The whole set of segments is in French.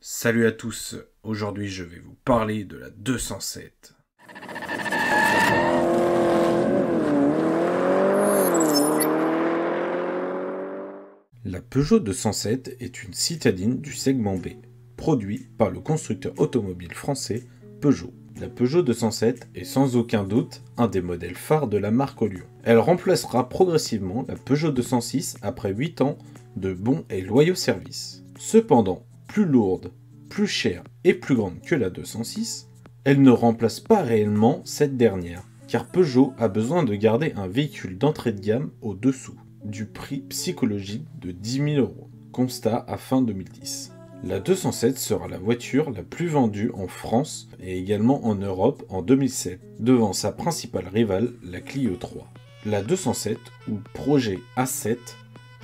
Salut à tous, aujourd'hui je vais vous parler de la 207. La Peugeot 207 est une citadine du segment B, produit par le constructeur automobile français Peugeot. La Peugeot 207 est sans aucun doute un des modèles phares de la marque au Lyon. Elle remplacera progressivement la Peugeot 206 après 8 ans de bons et loyaux services. Cependant, plus lourde, plus chère et plus grande que la 206, elle ne remplace pas réellement cette dernière, car Peugeot a besoin de garder un véhicule d'entrée de gamme au-dessous du prix psychologique de 10 000 euros, constat à fin 2010. La 207 sera la voiture la plus vendue en France et également en Europe en 2007, devant sa principale rivale, la Clio 3. La 207, ou projet A7,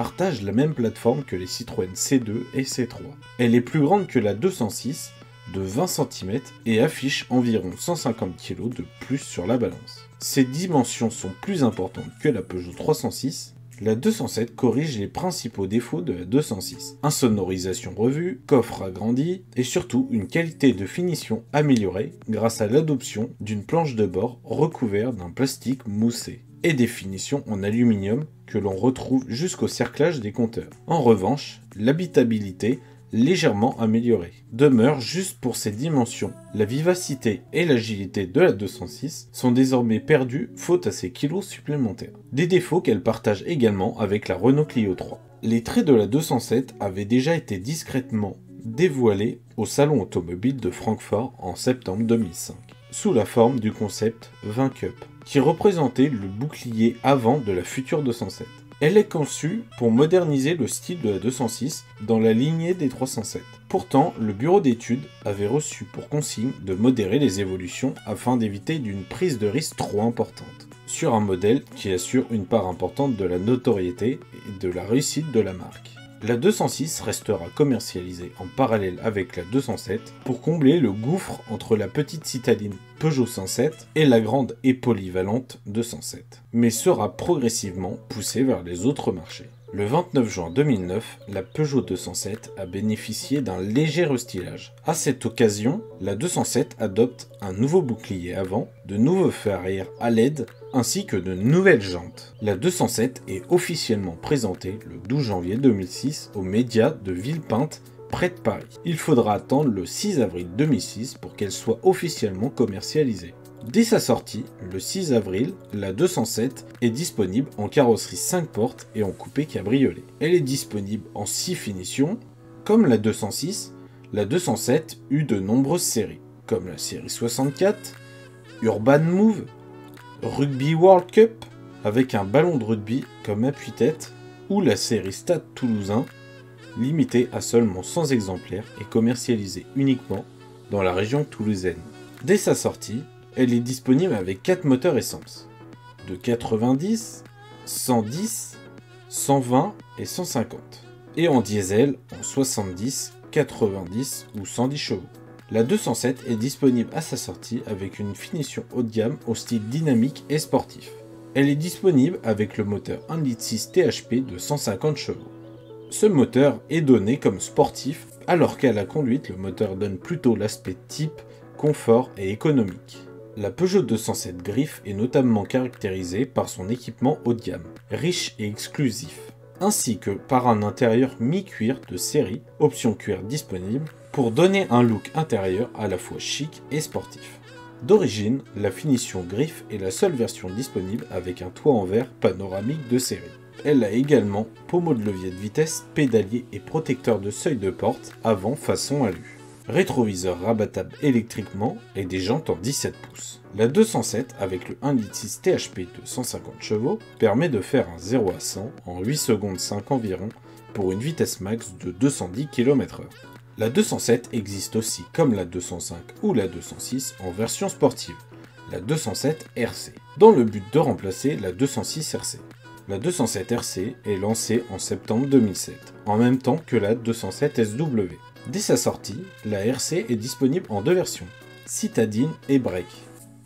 partage la même plateforme que les Citroën C2 et C3. Elle est plus grande que la 206 de 20 cm et affiche environ 150 kg de plus sur la balance. Ses dimensions sont plus importantes que la Peugeot 306. La 207 corrige les principaux défauts de la 206. Insonorisation revue, coffre agrandi et surtout une qualité de finition améliorée grâce à l'adoption d'une planche de bord recouverte d'un plastique moussé et des finitions en aluminium que l'on retrouve jusqu'au cerclage des compteurs. En revanche, l'habitabilité, légèrement améliorée, demeure juste pour ses dimensions. La vivacité et l'agilité de la 206 sont désormais perdues faute à ses kilos supplémentaires. Des défauts qu'elle partage également avec la Renault Clio 3. Les traits de la 207 avaient déjà été discrètement dévoilés au Salon automobile de Francfort en septembre 2005, sous la forme du concept 20 Cup, qui représentait le bouclier avant de la future 207. Elle est conçue pour moderniser le style de la 206 dans la lignée des 307. Pourtant, le bureau d'études avait reçu pour consigne de modérer les évolutions afin d'éviter d'une prise de risque trop importante sur un modèle qui assure une part importante de la notoriété et de la réussite de la marque. La 206 restera commercialisée en parallèle avec la 207 pour combler le gouffre entre la petite citadine Peugeot 107 et la grande et polyvalente 207, mais sera progressivement poussée vers les autres marchés. Le 29 juin 2009, la Peugeot 207 a bénéficié d'un léger restylage. À cette occasion, la 207 adopte un nouveau bouclier avant, de nouveaux feux arrière à LED, ainsi que de nouvelles jantes. La 207 est officiellement présentée le 12 janvier 2006 aux médias de Villepinte, près de Paris. Il faudra attendre le 6 avril 2006 pour qu'elle soit officiellement commercialisée. Dès sa sortie, le 6 avril, la 207 est disponible en carrosserie 5 portes et en coupé cabriolet. Elle est disponible en 6 finitions. Comme la 206, la 207 eut de nombreuses séries, comme la série 64, Urban Move, Rugby World Cup, avec un ballon de rugby comme appui-tête, ou la série Stade Toulousain, limitée à seulement 100 exemplaires et commercialisée uniquement dans la région toulousaine. Dès sa sortie, elle est disponible avec 4 moteurs essence, de 90, 110, 120 et 150, et en diesel en 70, 90 ou 110 chevaux. La 207 est disponible à sa sortie avec une finition haut de gamme au style dynamique et sportif. Elle est disponible avec le moteur 1.6 THP de 150 chevaux. Ce moteur est donné comme sportif, alors qu'à la conduite, le moteur donne plutôt l'aspect type, confort et économique. La Peugeot 207 Griffe est notamment caractérisée par son équipement haut de gamme, riche et exclusif, ainsi que par un intérieur mi-cuir de série, option cuir disponible, pour donner un look intérieur à la fois chic et sportif. D'origine, la finition Griffe est la seule version disponible avec un toit en verre panoramique de série. Elle a également pommeau de levier de vitesse, pédalier et protecteur de seuil de porte avant façon alu. Rétroviseur rabattable électriquement et des jantes en 17 pouces. La 207 avec le 1.6 THP de 150 chevaux permet de faire un 0 à 100 en 8 secondes 5 environ pour une vitesse max de 210 km/h. La 207 existe aussi comme la 205 ou la 206 en version sportive, la 207 RC, dans le but de remplacer la 206 RC. La 207 RC est lancée en septembre 2007, en même temps que la 207 SW. Dès sa sortie, la RC est disponible en 2 versions, citadine et break,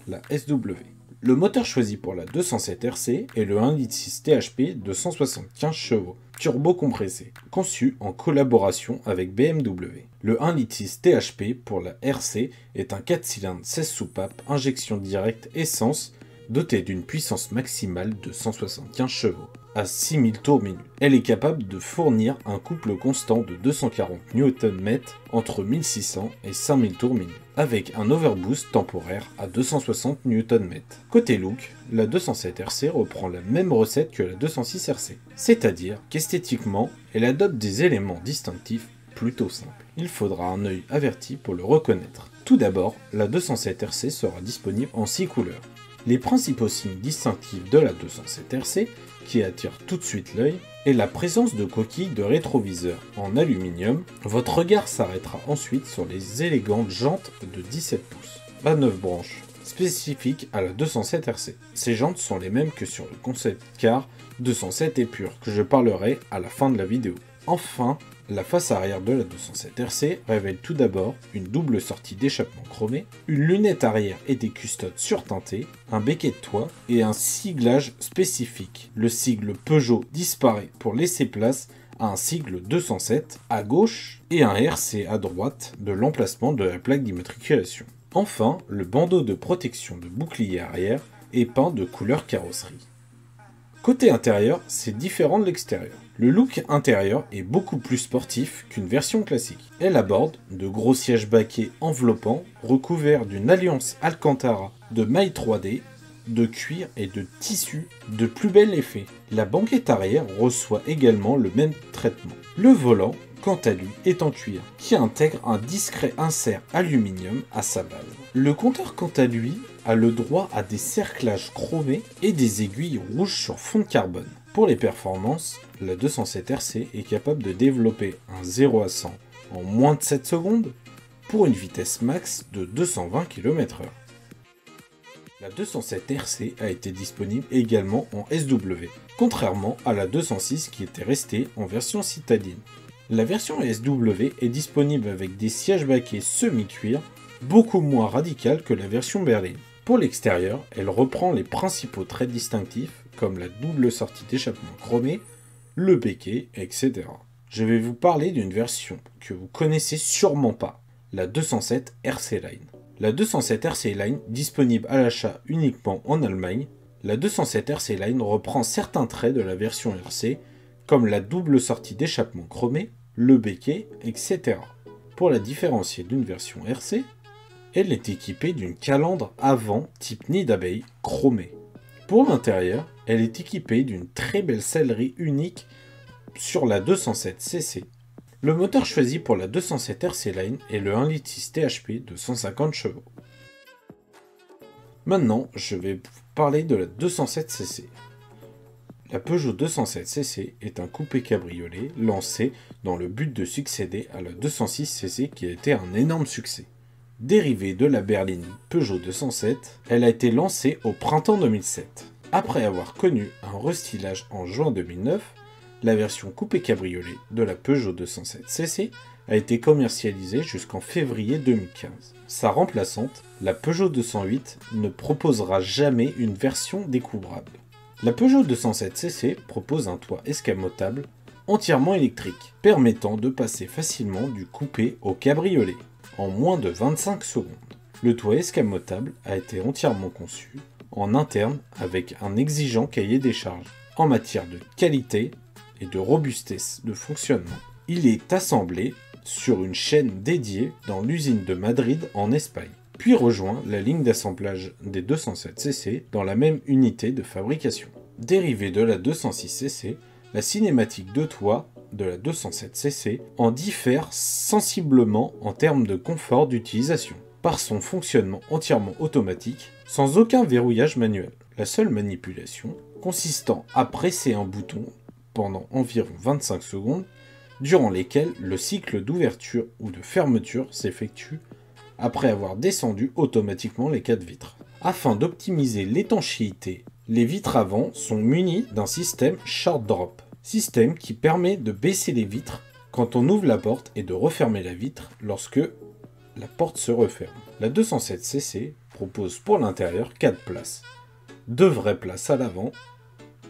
la SW. Le moteur choisi pour la 207 RC est le 1.6 THP de 175 chevaux, turbo-compressé, conçu en collaboration avec BMW. Le 1,6 litre THP pour la RC est un 4 cylindres 16 soupapes, injection directe essence, doté d'une puissance maximale de 175 chevaux, à 6000 tours minute. Elle est capable de fournir un couple constant de 240 Nm entre 1600 et 5000 tours minute, avec un overboost temporaire à 260 Nm. Côté look, la 207 RC reprend la même recette que la 206 RC, c'est-à-dire qu'esthétiquement, elle adopte des éléments distinctifs plutôt simples. Il faudra un œil averti pour le reconnaître. Tout d'abord, la 207 RC sera disponible en 6 couleurs. Les principaux signes distinctifs de la 207 RC, qui attirent tout de suite l'œil, est la présence de coquilles de rétroviseur en aluminium. Votre regard s'arrêtera ensuite sur les élégantes jantes de 17 pouces, à 9 branches, spécifiques à la 207 RC. Ces jantes sont les mêmes que sur le concept car 207 Épure, que je parlerai à la fin de la vidéo. Enfin, la face arrière de la 207 RC révèle tout d'abord une double sortie d'échappement chromé, une lunette arrière et des custodes surteintées, un béquet de toit et un siglage spécifique. Le sigle Peugeot disparaît pour laisser place à un sigle 207 à gauche et un RC à droite de l'emplacement de la plaque d'immatriculation. Enfin, le bandeau de protection de bouclier arrière est peint de couleur carrosserie. Côté intérieur, c'est différent de l'extérieur. Le look intérieur est beaucoup plus sportif qu'une version classique. Elle aborde de gros sièges baquets enveloppants recouverts d'une alliance Alcantara de mailles 3D, de cuir et de tissu de plus bel effet. La banquette arrière reçoit également le même traitement. Le volant, quant à lui, est en cuir, qui intègre un discret insert aluminium à sa base. Le compteur, quant à lui, a le droit à des cerclages chromés et des aiguilles rouges sur fond de carbone. Pour les performances, la 207 RC est capable de développer un 0 à 100 en moins de 7 secondes pour une vitesse max de 220 km/h. La 207 RC a été disponible également en SW, contrairement à la 206 qui était restée en version citadine. La version SW est disponible avec des sièges baquets semi-cuir, beaucoup moins radical que la version berline. Pour l'extérieur, elle reprend les principaux traits distinctifs comme la double sortie d'échappement chromée, le béquet, etc. Je vais vous parler d'une version que vous connaissez sûrement pas, la 207 RC Line. La 207 RC Line, disponible à l'achat uniquement en Allemagne, la 207 RC Line reprend certains traits de la version RC, comme la double sortie d'échappement chromée, le béquet, etc. Pour la différencier d'une version RC, elle est équipée d'une calandre avant type nid d'abeille chromée. Pour l'intérieur, elle est équipée d'une très belle sellerie unique sur la 207 CC. Le moteur choisi pour la 207 RC Line est le 1,6 litre THP de 150 chevaux. Maintenant, je vais vous parler de la 207 CC. La Peugeot 207 CC est un coupé cabriolet lancé dans le but de succéder à la 206 CC qui a été un énorme succès. Dérivée de la berline Peugeot 207, elle a été lancée au printemps 2007. Après avoir connu un restylage en juin 2009, la version coupé cabriolet de la Peugeot 207 CC a été commercialisée jusqu'en février 2015. Sa remplaçante, la Peugeot 208, ne proposera jamais une version découvrable. La Peugeot 207 CC propose un toit escamotable entièrement électrique, permettant de passer facilement du coupé au cabriolet en moins de 25 secondes. Le toit escamotable a été entièrement conçu en interne avec un exigeant cahier des charges en matière de qualité et de robustesse de fonctionnement. Il est assemblé sur une chaîne dédiée dans l'usine de Madrid en Espagne, puis rejoint la ligne d'assemblage des 207 CC dans la même unité de fabrication. Dérivée de la 206 CC, la cinématique de toit de la 207 CC en diffère sensiblement en termes de confort d'utilisation, par son fonctionnement entièrement automatique, sans aucun verrouillage manuel. La seule manipulation consistant à presser un bouton pendant environ 25 secondes, durant lesquelles le cycle d'ouverture ou de fermeture s'effectue après avoir descendu automatiquement les 4 vitres. Afin d'optimiser l'étanchéité, les vitres avant sont munies d'un système Short Drop, système qui permet de baisser les vitres quand on ouvre la porte et de refermer la vitre lorsque la porte se referme. La 207 CC propose pour l'intérieur 4 places, 2 vraies places à l'avant.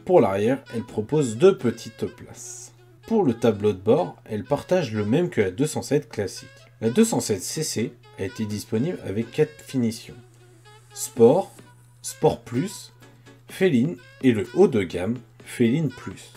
Pour l'arrière, elle propose 2 petites places. Pour le tableau de bord, elle partage le même que la 207 classique. La 207 CC a été disponible avec 4 finitions. Sport, Sport Plus, Féline et le haut de gamme, Féline Plus.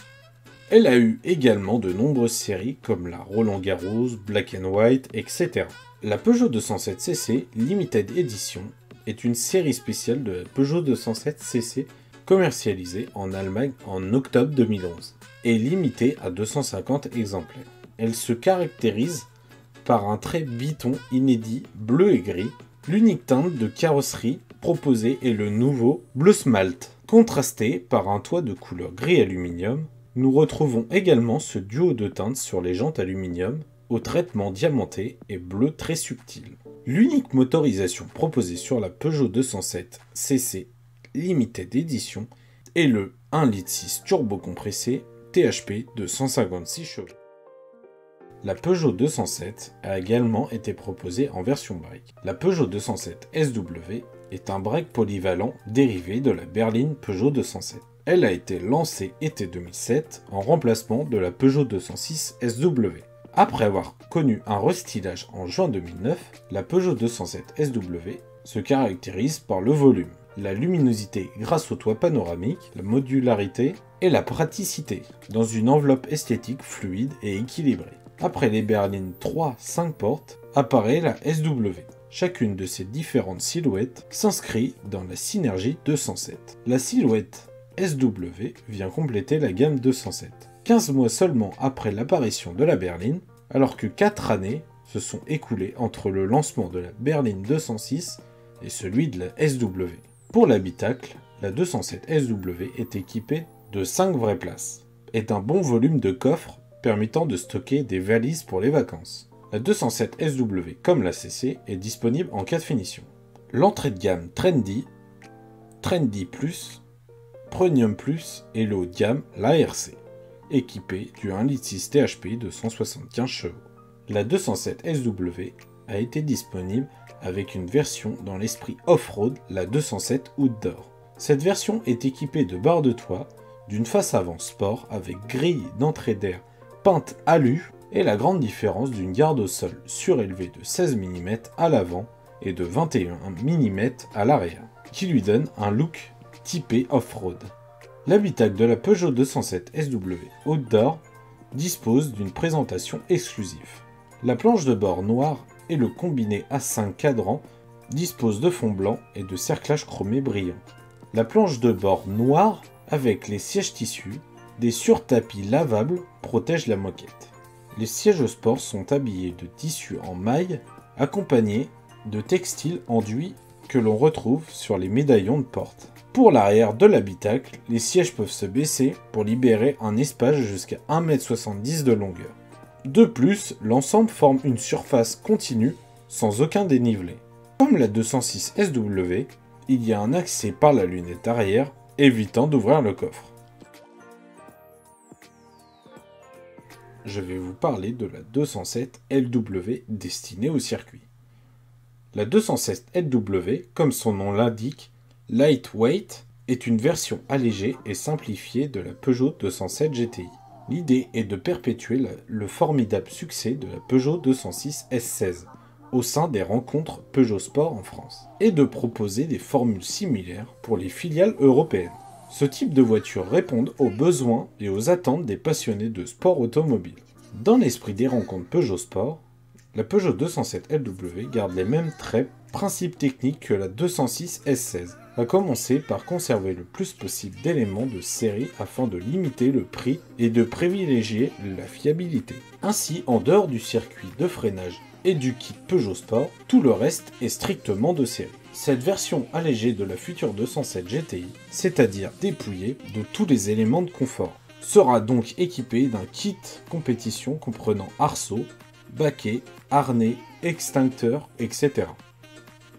Elle a eu également de nombreuses séries comme la Roland Garros, Black and White, etc. La Peugeot 207 CC Limited Edition est une série spéciale de la Peugeot 207 CC commercialisée en Allemagne en octobre 2011 et limitée à 250 exemplaires. Elle se caractérise par un trait biton inédit bleu et gris. L'unique teinte de carrosserie proposée est le nouveau bleu smalt, contrasté par un toit de couleur gris aluminium. Nous retrouvons également ce duo de teintes sur les jantes aluminium au traitement diamanté et bleu très subtil. L'unique motorisation proposée sur la Peugeot 207 CC Limited Edition est le 1,6 litre turbo compressé THP de 156 chevaux. La Peugeot 207 a également été proposée en version break. La Peugeot 207 SW est un break polyvalent dérivé de la berline Peugeot 207. Elle a été lancée été 2007 en remplacement de la Peugeot 206 SW. Après avoir connu un restylage en juin 2009, la Peugeot 207 SW se caractérise par le volume, la luminosité grâce au toit panoramique, la modularité et la praticité, dans une enveloppe esthétique fluide et équilibrée. Après les berlines 3-5 portes, apparaît la SW. Chacune de ces différentes silhouettes s'inscrit dans la synergie 207. La silhouette SW vient compléter la gamme 207. 15 mois seulement après l'apparition de la berline, alors que 4 années se sont écoulées entre le lancement de la berline 206 et celui de la SW. Pour l'habitacle, la 207 SW est équipée de 5 vraies places et d'un bon volume de coffres permettant de stocker des valises pour les vacances. La 207 SW, comme la CC, est disponible en 4 finitions. L'entrée de gamme Trendy, Trendy Plus, Premium Plus et le haut de gamme, l'ARC, équipé du 1,6 litre THP de 175 chevaux. La 207 SW a été disponible avec une version dans l'esprit off-road, la 207 Outdoor. Cette version est équipée de barres de toit, d'une face avant sport avec grille d'entrée d'air peinte alu et la grande différence d'une garde au sol surélevée de 16 mm à l'avant et de 21 mm à l'arrière, qui lui donne un look typé off-road. L'habitacle de la Peugeot 207 SW Outdoor dispose d'une présentation exclusive. La planche de bord noire et le combiné A5 cadran disposent de fond blanc et de cerclage chromé brillant. La planche de bord noire avec les sièges tissus, des surtapis lavables protègent la moquette. Les sièges sport sont habillés de tissu en maille accompagnés de textiles enduits que l'on retrouve sur les médaillons de porte. Pour l'arrière de l'habitacle, les sièges peuvent se baisser pour libérer un espace jusqu'à 1,70 m de longueur. De plus, l'ensemble forme une surface continue sans aucun dénivelé. Comme la 206 SW, il y a un accès par la lunette arrière, évitant d'ouvrir le coffre. Je vais vous parler de la 207 LW destinée au circuit. La 207 LW, comme son nom l'indique, lightweight, est une version allégée et simplifiée de la Peugeot 207 GTI. L'idée est de perpétuer le formidable succès de la Peugeot 206 S16 au sein des rencontres Peugeot Sport en France et de proposer des formules similaires pour les filiales européennes. Ce type de voiture répond aux besoins et aux attentes des passionnés de sport automobile. Dans l'esprit des rencontres Peugeot Sport, la Peugeot 207 LW garde les mêmes traits, principes techniques que la 206 S16, à commencer par conserver le plus possible d'éléments de série afin de limiter le prix et de privilégier la fiabilité. Ainsi, en dehors du circuit de freinage et du kit Peugeot Sport, tout le reste est strictement de série. Cette version allégée de la future 207 GTI, c'est-à-dire dépouillée de tous les éléments de confort, sera donc équipée d'un kit compétition comprenant arceau, baquet, harnais, extincteur, etc.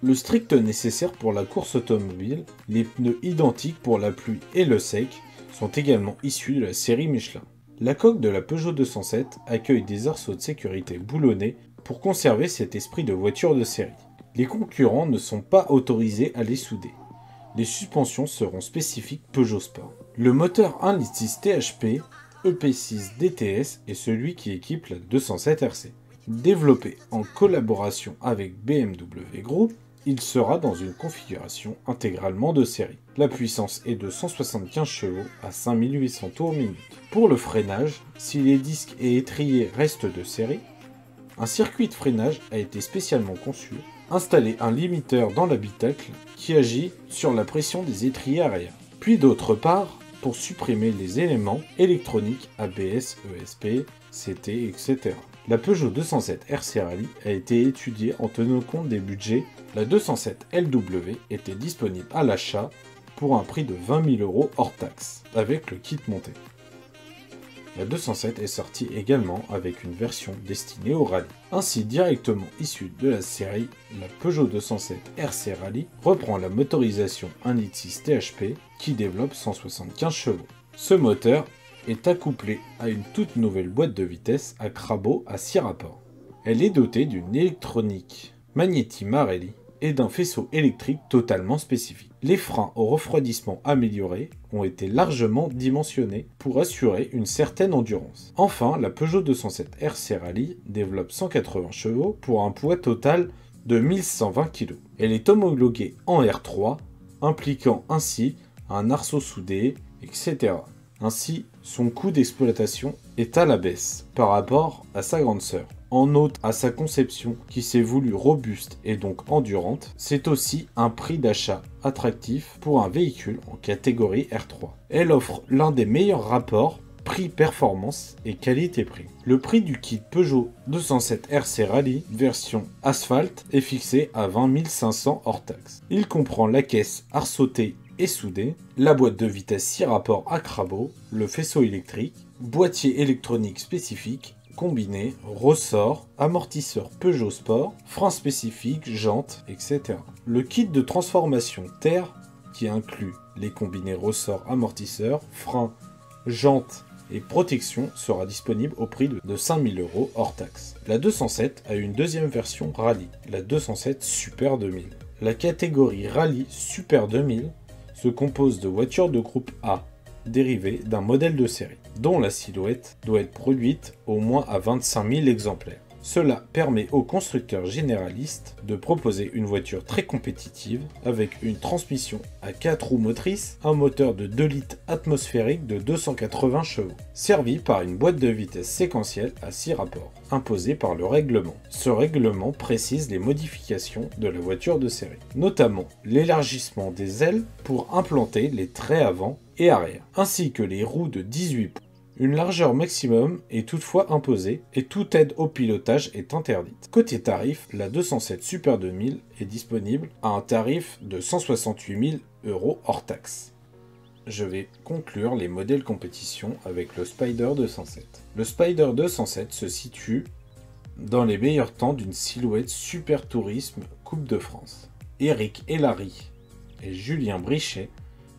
Le strict nécessaire pour la course automobile, les pneus identiques pour la pluie et le sec, sont également issus de la série Michelin. La coque de la Peugeot 207 accueille des arceaux de sécurité boulonnés pour conserver cet esprit de voiture de série. Les concurrents ne sont pas autorisés à les souder. Les suspensions seront spécifiques Peugeot Sport. Le moteur 1,6 litre THP EP6 DTS est celui qui équipe la 207 RC. Développé en collaboration avec BMW Group, il sera dans une configuration intégralement de série. La puissance est de 175 chevaux à 5800 tours minute. Pour le freinage, si les disques et étriers restent de série, un circuit de freinage a été spécialement conçu, installer un limiteur dans l'habitacle qui agit sur la pression des étriers arrière. Puis d'autre part, pour supprimer les éléments électroniques ABS, ESP, CT, etc. La Peugeot 207 RC Rally a été étudiée en tenant compte des budgets. La 207 LW était disponible à l'achat pour un prix de 20 000 € hors taxe, avec le kit monté. La 207 est sortie également avec une version destinée au rallye. Ainsi, directement issue de la série, la Peugeot 207 RC Rally reprend la motorisation 1.6 THP qui développe 175 chevaux. Ce moteur est accouplé à une toute nouvelle boîte de vitesses à crabot à 6 rapports. Elle est dotée d'une électronique Magneti Marelli et d'un faisceau électrique totalement spécifique. Les freins au refroidissement améliorés ont été largement dimensionnés pour assurer une certaine endurance. Enfin, la Peugeot 207 RC Rally développe 180 chevaux pour un poids total de 1120 kg. Elle est homologuée en R3, impliquant ainsi un arceau soudé, etc. Ainsi, son coût d'exploitation est à la baisse par rapport à sa grande sœur. En outre à sa conception qui s'est voulue robuste et donc endurante, c'est aussi un prix d'achat attractif pour un véhicule en catégorie R3. Elle offre l'un des meilleurs rapports prix-performance et qualité-prix. Le prix du kit Peugeot 207 RC Rally version asphalte est fixé à 20 500 hors taxe. Il comprend la caisse arceautée et soudée, la boîte de vitesse 6 rapports à crabot, le faisceau électrique, boîtier électronique spécifique, combiné, ressort, amortisseur Peugeot Sport, frein spécifique, jantes, etc. Le kit de transformation terre, qui inclut les combinés ressort, amortisseur, frein, jantes et protection, sera disponible au prix de 5 000 € hors taxe. La 207 a une deuxième version Rallye, la 207 Super 2000. La catégorie Rallye Super 2000 se compose de voitures de groupe A, dérivées d'un modèle de série, dont la silhouette doit être produite au moins à 25 000 exemplaires. Cela permet aux constructeurs généralistes de proposer une voiture très compétitive avec une transmission à 4 roues motrices, un moteur de 2 litres atmosphérique de 280 chevaux, servi par une boîte de vitesse séquentielle à 6 rapports, imposée par le règlement. Ce règlement précise les modifications de la voiture de série, notamment l'élargissement des ailes pour implanter les traits avant et arrière, ainsi que les roues de 18 pouces. Une largeur maximum est toutefois imposée et toute aide au pilotage est interdite. Côté tarif, la 207 Super 2000 est disponible à un tarif de 168 000 € hors taxe. Je vais conclure les modèles compétition avec le Spider 207. Le Spider 207 se situe dans les meilleurs temps d'une silhouette Super Tourisme Coupe de France. Eric Hellary et Julien Brichet,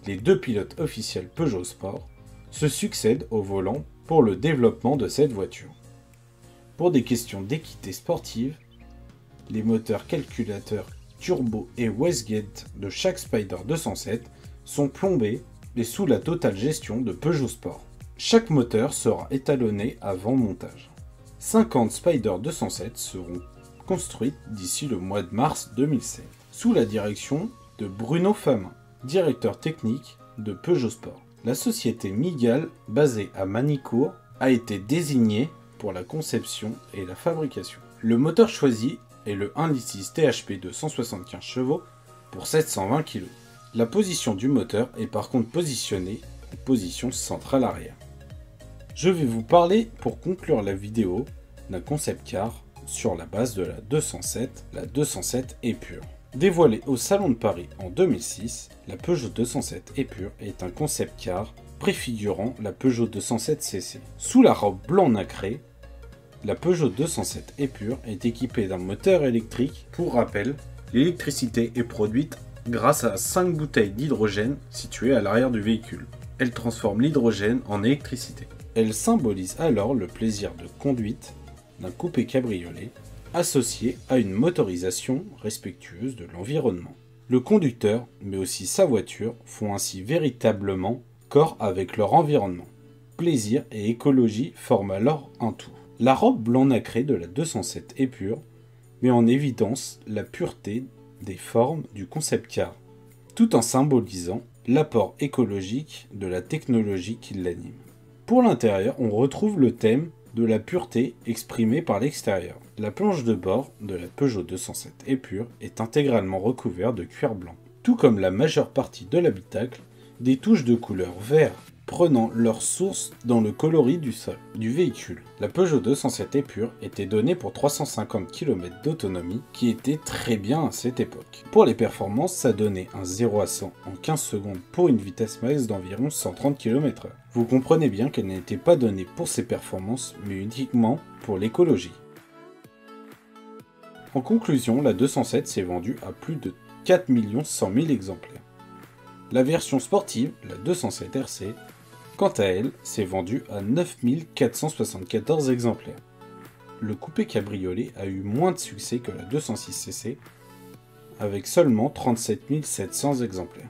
les deux pilotes officiels Peugeot Sport, se succèdent au volant pour le développement de cette voiture. Pour des questions d'équité sportive, les moteurs calculateurs turbo et Westgate de chaque Spider 207 sont plombés et sous la totale gestion de Peugeot Sport. Chaque moteur sera étalonné avant montage. 50 Spider 207 seront construites d'ici le mois de mars 2007, sous la direction de Bruno Famin, directeur technique de Peugeot Sport. La société Migal, basée à Manicourt, a été désignée pour la conception et la fabrication. Le moteur choisi est le 1.6 THP de 175 chevaux pour 720 kg. La position du moteur est par contre positionnée en position centrale arrière. Je vais vous parler, pour conclure la vidéo, d'un concept car sur la base de la 207, la 207 Épure. Dévoilée au Salon de Paris en 2006, la Peugeot 207 Épure est un concept car préfigurant la Peugeot 207 CC. Sous la robe blanc nacré, la Peugeot 207 Épure est équipée d'un moteur électrique. Pour rappel, l'électricité est produite grâce à 5 bouteilles d'hydrogène situées à l'arrière du véhicule. Elle transforme l'hydrogène en électricité. Elle symbolise alors le plaisir de conduite d'un coupé cabriolet associé à une motorisation respectueuse de l'environnement. Le conducteur, mais aussi sa voiture, font ainsi véritablement corps avec leur environnement. plaisir et écologie forment alors un tout. La robe blanc nacré de la 207 Épure met en évidence la pureté des formes du concept car, tout en symbolisant l'apport écologique de la technologie qui l'anime. Pour l'intérieur, on retrouve le thème de la pureté exprimée par l'extérieur. La planche de bord de la Peugeot 207 Épure est intégralement recouverte de cuir blanc, tout comme la majeure partie de l'habitacle, des touches de couleur vert prenant leur source dans le coloris du véhicule. La Peugeot 207 Épure était donnée pour 350 km d'autonomie, qui était très bien à cette époque. Pour les performances, ça donnait un 0 à 100 en 15 secondes pour une vitesse max d'environ 130 km/h. Vous comprenez bien qu'elle n'était pas donnée pour ses performances, mais uniquement pour l'écologie. En conclusion, la 207 s'est vendue à plus de 4 100 000 exemplaires. La version sportive, la 207 RC, quant à elle, s'est vendue à 9 474 exemplaires. Le coupé cabriolet a eu moins de succès que la 206cc, avec seulement 37 700 exemplaires.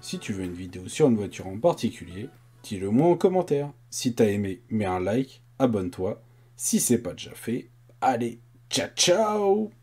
Si tu veux une vidéo sur une voiture en particulier, dis-le moi en commentaire. Si t'as aimé, mets un like, abonne-toi. Si c'est pas déjà fait, allez, ciao ciao!